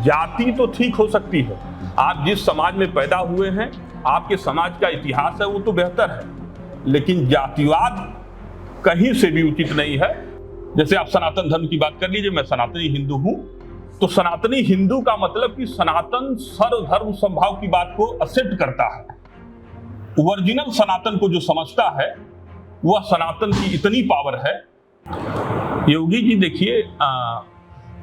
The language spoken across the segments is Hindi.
जाति तो ठीक हो सकती है, आप जिस समाज में पैदा हुए हैं, आपके समाज का इतिहास है वो तो बेहतर है, लेकिन जातिवाद कहीं से भी उचित नहीं है। जैसे आप सनातन धर्म की बात कर लीजिए, मैं सनातनी हिंदू हूं, तो सनातनी हिंदू का मतलब कि सनातन सर्वधर्म समभाव की बात को एक्सेप्ट करता है। ओरिजिनल सनातन को जो समझता है वह सनातन की इतनी पावर है। योगी जी देखिए,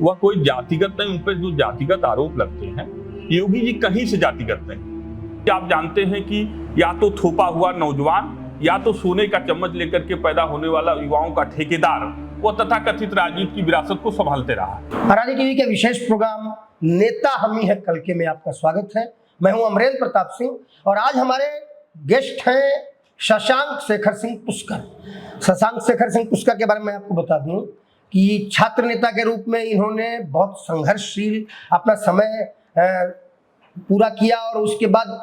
वह कोई जातिगत नहीं, उन पर जो जातिगत आरोप लगते हैं, योगी जी कहीं से जातिगत नहीं। आप जानते हैं कि या तो थोपा हुआ नौजवान या तो सोने का चम्मच लेकर के पैदा होने वाला युवाओं का ठेकेदार वो तथाकथित राजनीति की विरासत को संभालते रहा। रानी टीवी के विशेष प्रोग्राम नेता हम ही है कल के में आपका स्वागत है। मैं हूं अमरेंद्र प्रताप सिंह और आज हमारे गेस्ट हैं शशांक शेखर सिंह पुष्कर। शशांक शेखर सिंह पुष्कर के बारे में आपको बता दूं कि छात्र नेता के रूप में इन्होंने बहुत संघर्षशील अपना समय पूरा किया और उसके बाद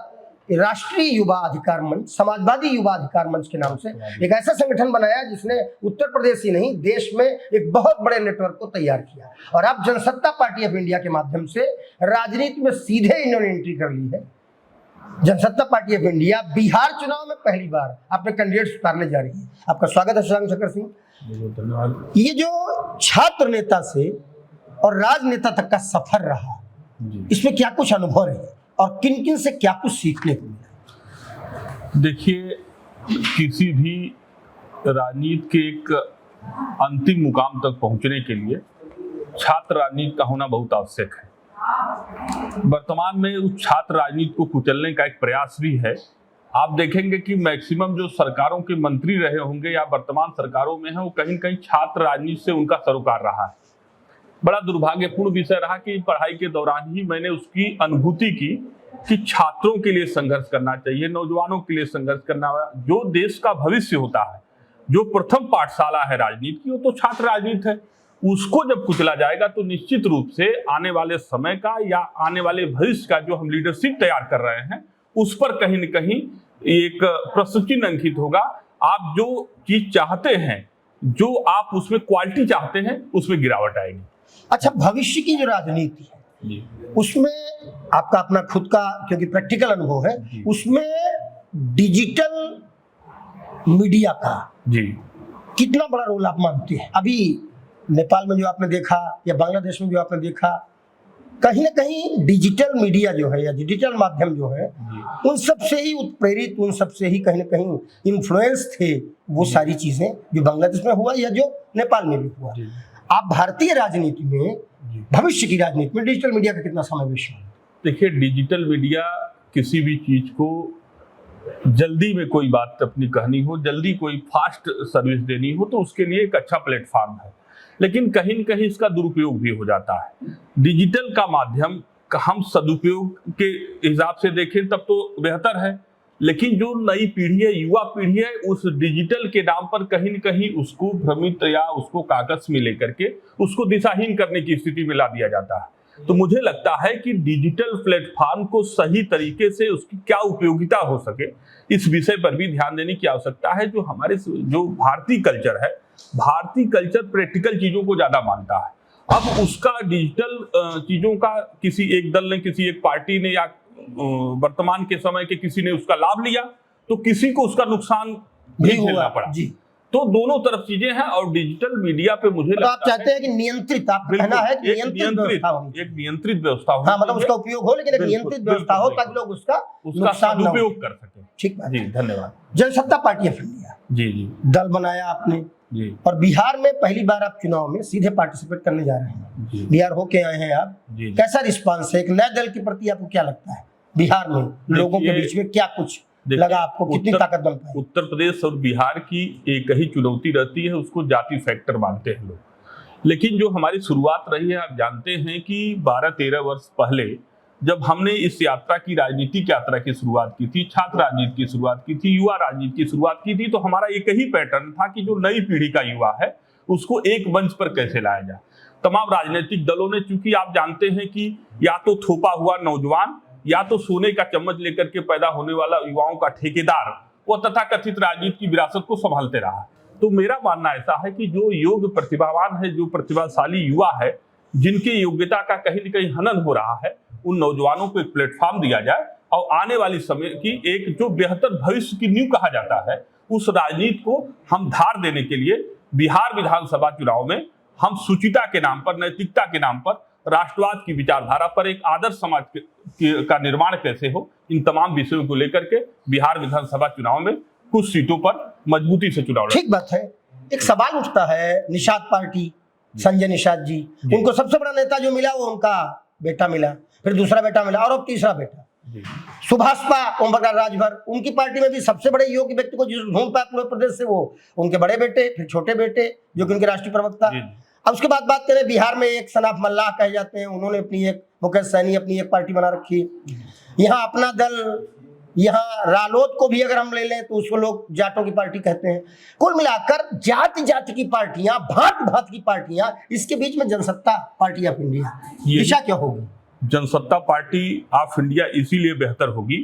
राष्ट्रीय युवा अधिकार मंच, समाजवादी युवा अधिकार मंच के नाम से एक ऐसा संगठन बनाया जिसने उत्तर प्रदेश ही नहीं देश में एक बहुत बड़े नेटवर्क को तैयार किया। और अब जनसत्ता पार्टी ऑफ इंडिया के माध्यम से राजनीति में सीधे इन्होंने एंट्री कर ली है। Jansatta party of India Bihar चुनाव में पहली बार अपने कैंडिडेट्स उतारने जा रही है। आपका स्वागत है शशांक शेखर सिंह। धन्यवाद। ये जो छात्र नेता से और राजनेता तक का सफर रहा, इसमें क्या कुछ अनुभव रहे और किन किन से क्या कुछ सीखने को मिला? देखिए, किसी भी राजनीति के एक अंतिम मुकाम तक पहुंचने के लिए छात्र राजनीति का होना बहुत आवश्यक है। वर्तमान में उस छात्र राजनीति को कुचलने का एक प्रयास भी है। आप देखेंगे कि मैक्सिमम जो सरकारों के मंत्री रहे होंगे या वर्तमान सरकारों में है, वो कहीं न कहीं छात्र राजनीति से उनका सरोकार रहा है। बड़ा दुर्भाग्यपूर्ण विषय रहा कि पढ़ाई के दौरान ही मैंने उसकी अनुभूति की कि छात्रों के लिए संघर्ष करना चाहिए, नौजवानों के लिए संघर्ष करना, जो देश का भविष्य होता है, जो प्रथम पाठशाला है राजनीति की, वो तो छात्र राजनीति है। उसको जब कुचला जाएगा तो निश्चित रूप से आने वाले समय का या आने वाले भविष्य का जो हम लीडरशिप तैयार कर रहे हैं उस पर कहीं न कहीं एक प्रश्न चिन्ह अंकित होगा। आप जो चीज चाहते हैं, जो आप उसमें क्वालिटी चाहते हैं, उसमें गिरावट आएगी। अच्छा, भविष्य की जो राजनीति है उसमें आपका अपना खुद का क्योंकि प्रैक्टिकल अनुभव है, उसमें डिजिटल मीडिया का कितना बड़ा रोल आप मानते हैं? अभी नेपाल में जो आपने देखा या बांग्लादेश में जो आपने देखा, कहीं ना कहीं डिजिटल मीडिया जो है या डिजिटल माध्यम जो है उन सब से ही उत्प्रेरित, उन सब से ही कहीं ना कहीं इन्फ्लुएंस थे वो सारी चीजें जो बांग्लादेश में हुआ या जो नेपाल में भी हुआ। आप भारतीय राजनीति में, भविष्य की राजनीति में डिजिटल मीडिया का कितना समावेश है? देखिए, डिजिटल मीडिया किसी भी चीज को जल्दी में कोई बात अपनी कहनी हो, जल्दी कोई फास्ट सर्विस देनी हो, तो उसके लिए एक अच्छा प्लेटफॉर्म है, लेकिन कहीं न कहीं इसका दुरुपयोग भी हो जाता है। डिजिटल का माध्यम हम सदुपयोग के हिसाब से देखें तब तो बेहतर है, लेकिन जो नई पीढ़ी है, युवा पीढ़ी है, उस डिजिटल के नाम पर कहीं न कहीं उसको भ्रमित या उसको कागज में लेकर के उसको दिशाहीन करने की स्थिति में ला दिया जाता है। तो मुझे लगता है कि डिजिटल प्लेटफॉर्म को सही तरीके से उसकी क्या उपयोगिता हो सके, इस विषय पर भी ध्यान देने की आवश्यकता है। जो हमारे जो भारतीय कल्चर है, भारतीय कल्चर प्रैक्टिकल चीजों को ज्यादा मानता है। अब उसका डिजिटल चीजों का किसी एक दल ने, किसी एक पार्टी ने या वर्तमान के समय के किसी ने उसका लाभ लिया तो किसी को उसका नुकसान भी झेलना पड़ा। तो दोनों तरफ चीजें हैं और डिजिटल मीडिया पे मुझे लगता है आप चाहते हैं कि नियंत्रित, आप कहना है कि एक नियंत्रित व्यवस्था हो। हाँ, मतलब उसका उपयोग हो, लेकिन एक नियंत्रित व्यवस्था हो ताकि लोग उसका उपयोग कर सके। ठीक है जी, धन्यवाद। जनसत्ता पार्टी ऑफ इंडिया जी दल बनाया आपने जी, और बिहार में पहली बार आप चुनाव में सीधे पार्टिसिपेट करने जा रहे हैं। बिहार होके आए हैं आप, कैसा रिस्पांस है? एक नए दल के प्रति आपको क्या लगता है? बिहार में लोगों के बीच में क्या कुछ लगा आपको, कितनी ताकत बन पाई? उत्तर प्रदेश और बिहार की एक ही चुनौती रहती है, उसको जाति फैक्टर मानते हैं लोग। लेकिन जो हमारी शुरुआत रही है, आप जानते हैं कि 12-13 वर्ष पहले जब हमने इस यात्रा की, राजनीतिक यात्रा की शुरुआत की थी, छात्र राजनीति की शुरुआत की थी, युवा राजनीति की शुरुआत की थी, तो हमारा एक ही पैटर्न था कि जो नई पीढ़ी का युवा है उसको एक मंच पर कैसे लाया जाए। तमाम राजनीतिक दलों ने, चूंकि आप जानते हैं कि या तो थोपा हुआ नौजवान या तो सोने का चम्मच लेकर के पैदा होने वाला युवाओं का ठेकेदार वो तथाकथित राजनीति की विरासत को संभालते रहा। तो मेरा मानना ऐसा है कि जो योग्य प्रतिभावान है, जो प्रतिभाशाली युवा है, जिनकी योग्यता का कहीं न कहीं हनन हो रहा है, उन नौजवानों को एक प्लेटफॉर्म दिया जाए और आने वाली समय की एक जो बेहतर भविष्य की नींव कहा जाता है, उस राजनीति को हम धार देने के लिए बिहार विधानसभा चुनाव में हम शुचिता के नाम पर, नैतिकता के नाम पर, राष्ट्रवाद की विचारधारा पर एक आदर्श समाज का निर्माण कैसे हो, इन तमाम विषयों को लेकर के बिहार विधानसभा चुनाव में कुछ सीटों पर मजबूती से चुनाव लड़ेंगे। ठीक बात है। एक सवाल उठता है, निषाद पार्टी, संजय निषाद जी, उनको सबसे बड़ा नेता जो मिला वो उनका बेटा मिला, फिर दूसरा बेटा मिला और अब तीसरा बेटा। सुभाषपा ओम प्रकाश राजभर, उनकी पार्टी में भी सबसे बड़े योग्य व्यक्ति को जो ढूंढ पाया पूरे प्रदेश से, वो उनके बड़े बेटे, फिर छोटे बेटे जो कि उनके राष्ट्रीय प्रवक्ता। अब उसके बाद बात करें बिहार में, एक सनाफ मल्लाह कहे जाते हैं, उन्होंने अपनी एक, मुकेश सैनी अपनी एक पार्टी बना रखी। यहाँ अपना दल, यहाँ रालोद को भी अगर हम ले लें तो उसको लोग जाटों की पार्टी कहते हैं। कुल मिलाकर जाति जाति की पार्टियां, भांति भांति की पार्टियां, इसके बीच में जनसत्ता पार्टी ऑफ इंडिया दिशा क्या होगी? जनसत्ता पार्टी ऑफ इंडिया इसीलिए बेहतर होगी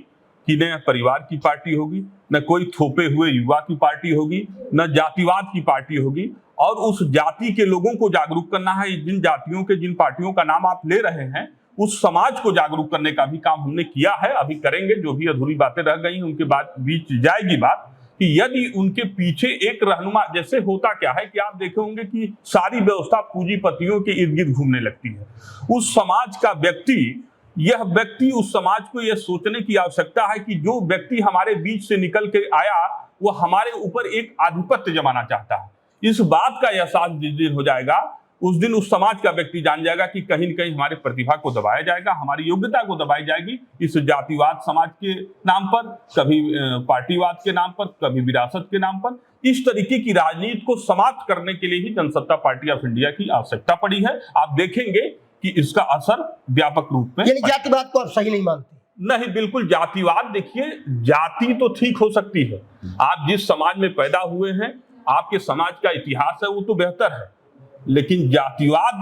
कि न परिवार की पार्टी होगी, न कोई थोपे हुए युवा की पार्टी होगी, न जातिवाद की पार्टी होगी, और उस जाति के लोगों को जागरूक करना है। जिन जातियों के, जिन पार्टियों का नाम आप ले रहे हैं, उस समाज को जागरूक करने का भी काम हमने किया है, अभी करेंगे। जो भी अधूरी बातें रह गई उनके बाद बीच जाएगी बात कि यदि उनके पीछे एक रहनुमा, जैसे होता क्या है कि आप देखे होंगे कि सारी व्यवस्था पूंजीपतियों के इर्द गिर्द घूमने लगती है। उस समाज का व्यक्ति, यह व्यक्ति, उस समाज को यह सोचने की आवश्यकता है कि जो व्यक्ति हमारे बीच से निकल के आया वो हमारे ऊपर एक आधिपत्य जमाना चाहता है। इस बात का एहसास जिस दिन हो जाएगा, उस दिन उस समाज का व्यक्ति जान जाएगा कि कहीं न कहीं हमारी प्रतिभा को दबाया जाएगा, हमारी योग्यता को दबाई जाएगी, इस जातिवाद समाज के नाम पर, कभी पार्टीवाद के नाम पर, कभी विरासत के नाम पर। इस तरीके की राजनीति को समाप्त करने के लिए ही जनसत्ता पार्टी ऑफ इंडिया की आवश्यकता पड़ी है। आप देखेंगे कि इसका असर व्यापक रूप में, यानी जातिवाद को आप सही नहीं मानते? नहीं, बिल्कुल। जातिवाद, देखिए, जाति तो ठीक हो सकती है, आप जिस समाज में पैदा हुए हैं, आपके समाज का इतिहास है, वो तो बेहतर है, लेकिन जातिवाद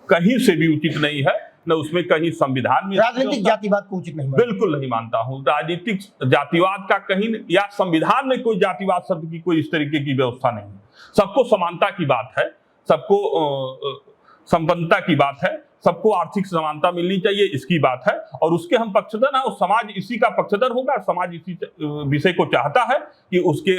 कहीं से भी उचित नहीं है, न उसमें कहीं संविधान में। राजनीतिक जातिवाद को उचित नहीं मानता? बिल्कुल नहीं मानता हूं। राजनीतिक जातिवाद का कहीं, या संविधान में कोई जातिवाद शब्द की कोई इस तरीके की व्यवस्था नहीं है। सबको समानता की बात है, सबको संपन्नता की बात है, सबको आर्थिक समानता मिलनी चाहिए, इसकी बात है, और उसके हम पक्षधर हैं और समाज इसी का पक्षधर होगा। समाज इसी विषय को चाहता है कि उसके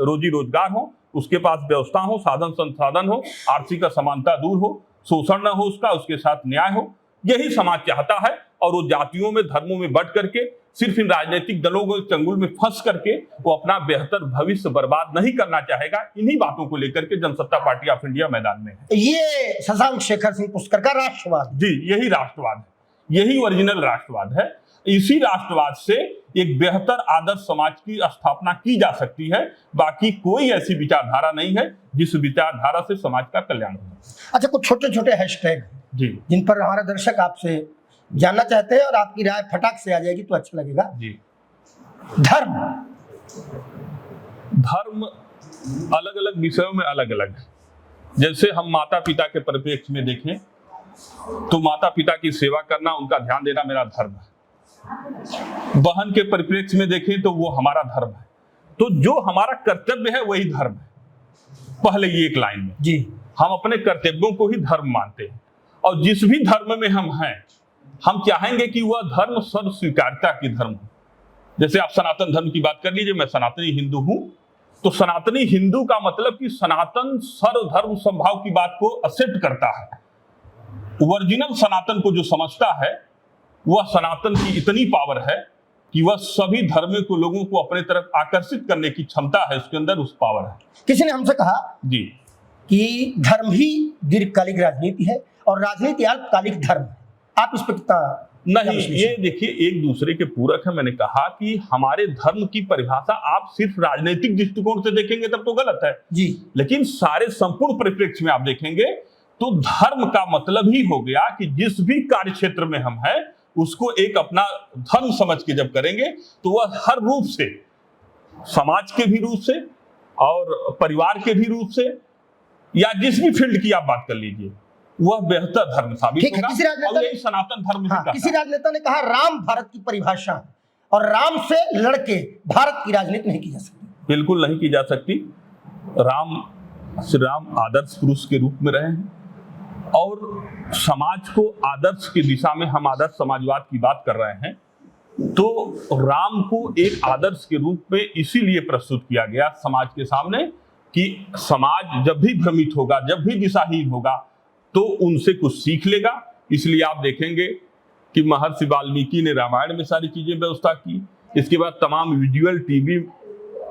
रोजी रोजगार हो, उसके पास व्यवस्था हो, साधन संसाधन हो, आर्थिक असमानता दूर हो, शोषण न हो उसका, उसके साथ न्याय हो, यही समाज चाहता है। और वो जातियों में, धर्मों में बंट करके, सिर्फ इन राजनीतिक दलों के चंगुल में फंस करके वो अपना बेहतर भविष्य बर्बाद नहीं करना चाहेगा। इन्हीं बातों को लेकर के जनसत्ता पार्टी ऑफ इंडिया मैदान में है। ये शशांक शेखर सिंह पुष्कर का राष्ट्रवाद? जी, यही राष्ट्रवाद है, यही ओरिजिनल राष्ट्रवाद है। इसी राष्ट्रवाद से एक बेहतर आदर्श समाज की स्थापना की जा सकती है। बाकी कोई ऐसी विचारधारा नहीं है जिस विचारधारा से समाज का कल्याण हो। अच्छा, कुछ छोटे छोटे हैशटैग जी, जिन पर हमारे दर्शक आपसे जानना चाहते हैं और आपकी राय फटाक से आ जाएगी तो अच्छा लगेगा। जी। धर्म अलग अलग विषयों में अलग अलग है। जैसे हम माता पिता के परिप्रेक्ष्य में देखें तो माता पिता की सेवा करना, उनका ध्यान देना मेरा धर्म है। बहन के परिप्रेक्ष्य में देखें तो वो हमारा धर्म है। तो जो हमारा कर्तव्य है वही धर्म है। पहले ये एक लाइन में जी, हम अपने कर्तव्यों को ही धर्म मानते हैं, और जिस भी धर्म में हम हैं, हम चाहेंगे कि वह धर्म सर्व स्वीकार्यता की धर्म हो। जैसे आप सनातन धर्म की बात कर लीजिए, मैं सनातनी हिंदू हूं, तो सनातनी हिंदू का मतलब कि सनातन सर्वधर्म संभाव की बात को एक्सेप्ट करता है। ओरिजिनल सनातन को जो समझता है, वह सनातन की इतनी पावर है कि वह सभी धर्म को, लोगों को अपने तरफ आकर्षित करने की क्षमता है, उसके अंदर उस पावर है। किसी ने हमसे कहा जी कि धर्म ही दीर्घकालिक राजनीति है और राजनीति अल्पकालिक धर्म है। आप इस पर कितना? नहीं, ये देखिए, एक दूसरे के पूरक है। मैंने कहा कि हमारे धर्म की परिभाषा आप सिर्फ राजनीतिक दृष्टिकोण से देखेंगे तब तो गलत है जी, लेकिन सारे संपूर्ण परिप्रेक्ष्य में आप देखेंगे तो धर्म का मतलब ही हो गया कि जिस भी कार्य क्षेत्र में हम हैं उसको एक अपना धर्म समझ के जब करेंगे तो वह हर रूप से, समाज के भी रूप से और परिवार के भी रूप से, या जिस भी फील्ड की आप बात कर लीजिए, वह बेहतर धर्म साबित होगा। किसी राजनेता और यही सनातन धर्म हाँ, किसी राजनेता ने कहा राम भारत की परिभाषा है और राम से लड़के भारत की राजनीति नहीं की जा सकती। बिल्कुल नहीं की जा सकती। राम, श्री राम आदर्श पुरुष के रूप में रहे हैं और समाज को आदर्श की दिशा में, हम आदर्श समाजवाद की बात कर रहे हैं, तो राम को एक आदर्श के रूप में इसीलिए प्रस्तुत किया गया समाज के सामने कि समाज जब भी भ्रमित होगा, जब भी दिशाहीन होगा, तो उनसे कुछ सीख लेगा। इसलिए आप देखेंगे कि महर्षि वाल्मीकि ने रामायण में सारी चीजें व्यवस्था की। इसके बाद तमाम विजुअल टीवी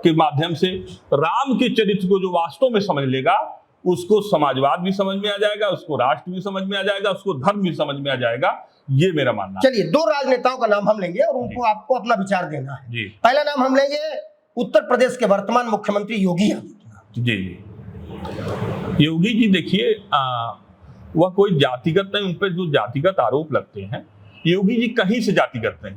के माध्यम से राम के चरित्र को जो वास्तव में समझ लेगा, उसको समाजवाद भी समझ में आ जाएगा, उसको राष्ट्र भी समझ में आ जाएगा, उसको धर्म भी समझ में आ जाएगा। ये मेरा मानना है। चलिए, दो राजनेताओं का नाम हम लेंगे और उनको आपको अपना विचार देना है। जी। पहला नाम हम लेंगे उत्तर प्रदेश के वर्तमान मुख्यमंत्री योगी आदित्यनाथ। जी, योगी जी देखिए, वह कोई जातिगत नहीं, उन पर जो जातिगत आरोप लगते हैं, योगी जी कहीं से जातिगत नहीं।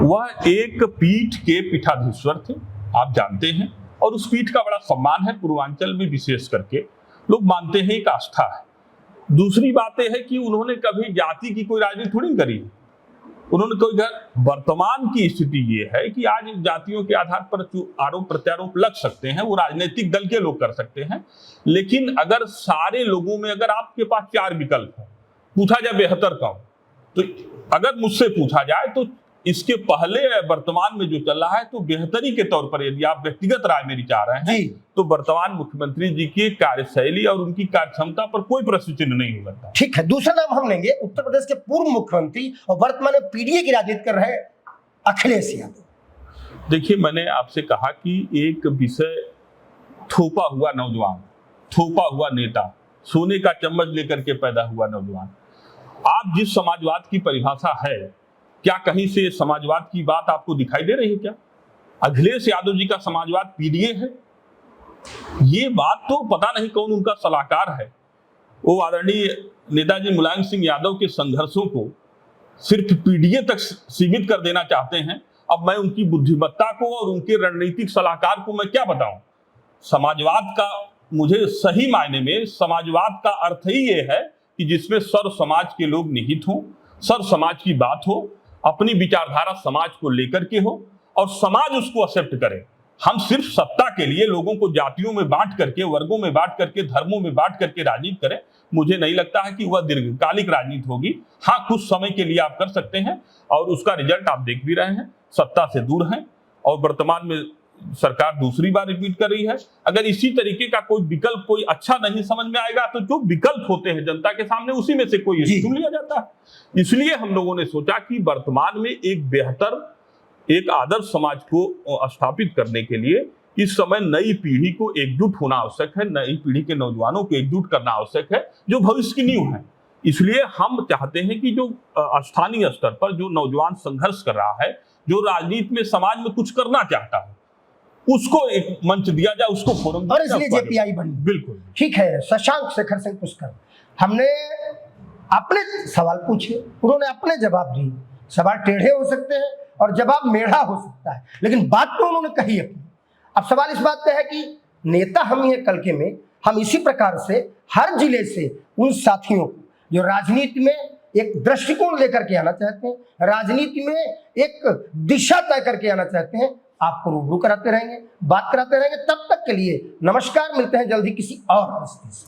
वह एक पीठ के पीठाधीश्वर थे, आप जानते हैं, और उस पीठ का बड़ा सम्मान है। पूर्वांचल में विशेष करके लोग मानते हैं, एक आस्था है। दूसरी बात यह है कि उन्होंने कभी जाति की कोई राजनीति थोड़ी करी। उन्होंने कोई वर्तमान की स्थिति ये है कि आज जातियों के आधार पर जो आरोप प्रत्यारोप लग सकते हैं, वो राजनीतिक दल के लोग कर सकते हैं। लेकिन अगर सारे लोगों में, अगर आपके पास 4 विकल्प है, पूछा जाए बेहतर कौन, तो अगर मुझसे पूछा जाए तो इसके पहले वर्तमान में जो चल रहा है, तो बेहतरी के तौर पर यदि आप व्यक्तिगत राय मेरी चाह रहे हैं, तो वर्तमान मुख्यमंत्री जी की कार्यशैली और उनकी कार्यक्षमता पर कोई प्रश्न चिन्ह नहीं होता। ठीक है, दूसरा नाम हम लेंगे उत्तर प्रदेश के पूर्व मुख्यमंत्री और वर्तमान में पीडीए की राजनीति कर रहे अखिलेश यादव। देखिए, मैंने आपसे कहा कि एक विषय थोपा हुआ नौजवान, थोपा हुआ नेता, सोने का चम्मच लेकर के पैदा हुआ नौजवान। आप जिस समाजवाद की परिभाषा है, क्या कहीं से समाजवाद की बात आपको दिखाई दे रही है? क्या अखिलेश यादव जी का समाजवाद पीडीए है? ये बात तो पता नहीं कौन उनका सलाहकार है। वो आदरणीय नेताजी मुलायम सिंह यादव के संघर्षों को सिर्फ पीडीए तक सीमित कर देना चाहते हैं। अब मैं उनकी बुद्धिमत्ता को और उनके रणनीतिक सलाहकार को मैं क्या बताऊं? समाजवाद का, मुझे सही मायने में समाजवाद का अर्थ ही ये है कि जिसमें सर्व समाज के लोग निहित हों, सर्व समाज की बात हो, अपनी विचारधारा समाज को लेकर के हो और समाज उसको एक्सेप्ट करे। हम सिर्फ सत्ता के लिए लोगों को जातियों में बांट करके, वर्गों में बांट करके, धर्मों में बांट करके राजनीति करें, मुझे नहीं लगता है कि वह दीर्घकालिक राजनीति होगी। हाँ, कुछ समय के लिए आप कर सकते हैं और उसका रिजल्ट आप देख भी रहे हैं, सत्ता से दूर हैं और वर्तमान में सरकार दूसरी बार रिपीट कर रही है। अगर इसी तरीके का कोई विकल्प कोई अच्छा नहीं समझ में आएगा, तो जो विकल्प होते हैं जनता के सामने, उसी में से कोई चुन लिया जाता है। इसलिए हम लोगों ने सोचा कि वर्तमान में एक बेहतर, एक आदर्श समाज को स्थापित करने के लिए इस समय नई पीढ़ी को एकजुट होना आवश्यक है, नई पीढ़ी के नौजवानों को एकजुट करना आवश्यक है, जो भविष्य की नींव है। इसलिए हम चाहते हैं कि जो स्थानीय स्तर पर जो नौजवान संघर्ष कर रहा है, जो राजनीति में, समाज में कुछ करना चाहता है, उसको एक मंच दिया जाए, उसको फोरम, और इसलिए जेपीआई बनी। बिल्कुल ठीक है। शशांक शेखर सिंह पुष्कर, हमने अपने सवाल पूछे, उन्होंने अपने जवाब दिए। सवाल टेढ़े हो सकते हैं और जवाब मेढ़ा हो सकता है, लेकिन बात तो उन्होंने कही अपनी। अब सवाल इस बात का है कि नेता हम ही है कल के में, हम इसी प्रकार से हर जिले से उन साथियों को जो राजनीति में एक दृष्टिकोण लेकर के आना चाहते हैं, राजनीति में एक दिशा तय करके आना चाहते हैं, आपको रूबरू कराते रहेंगे, बात कराते रहेंगे। तब तक के लिए नमस्कार, मिलते हैं जल्दी किसी और हस्ती से।